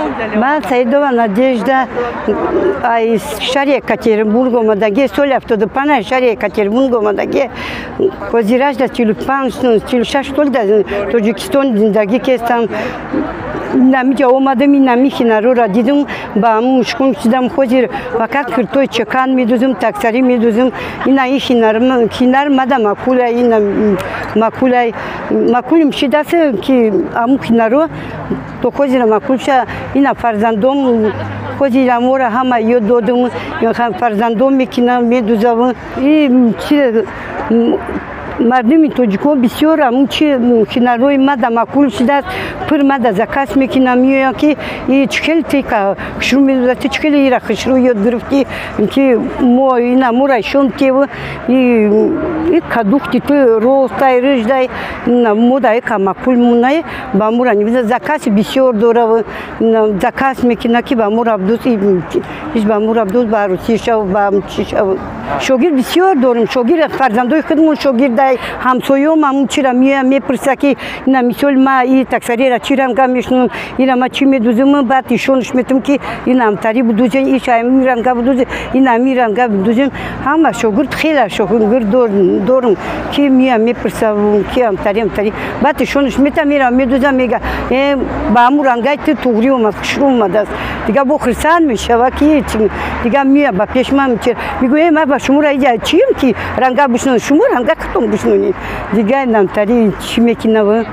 Mən Saidova Nadejda из Шаре Екатеринбургома даге соль автодопана Шаре Екатеринбургома даге козиражда тюльпан тюльша что ли да Таджикистан даге кестам намija olmadım inamikina rora dedim bağımın şkun çizdim hozir fakat kırtoy çakan meduzum taksari meduzum ina işinarım kinar mada makula ina makulum şidası ki amu kinaro to hozir makulşa ina farzandom hozir amora hama yododum farzandom mekina meduzavı مردمی توجیکو بسیار اموچی کناروی ماده ماکول شده پر ماده زکاس میکنم یا که این چکل تیکا خشرو میدوزه چکل ایرا خشرو یاد گرفتی که ما اینا مورایشون تیو این کدوختی تو روستای رجدای مودای که ماکول مونای با مورانی بیزه زکاس بسیار دوره و زکاس میکنه که با مورابدوز هیچ با مورابدوز با روسی شو با امچی شو شوگیر بسیار دارم شوگیر فرزندوی خودمون شوگیر دای همسایه‌ام همون چرا میپرسه که اینا مثال ما این تکسری را چیرم گم میشنم اینا ما چی میدوزم بعد ایشونش میتونم که اینا هم تری بدوزن ایش هم میرم گم بدوزن اینا میرم گم بدوزن همه شوگیر خیلی شوگیر دارم که میپرسم که هم تری بعد ایشونش میرم میدوزم میگه با همون رنگای توری اومد خشرو اومده است دیگه بخرسان میشه و که دیگه میام با پیشم میشه میگه ما با شما را ایجا چیم که رنگا بشنون شما رنگا کتون بشنونی دیگه نام تری چی میکنه و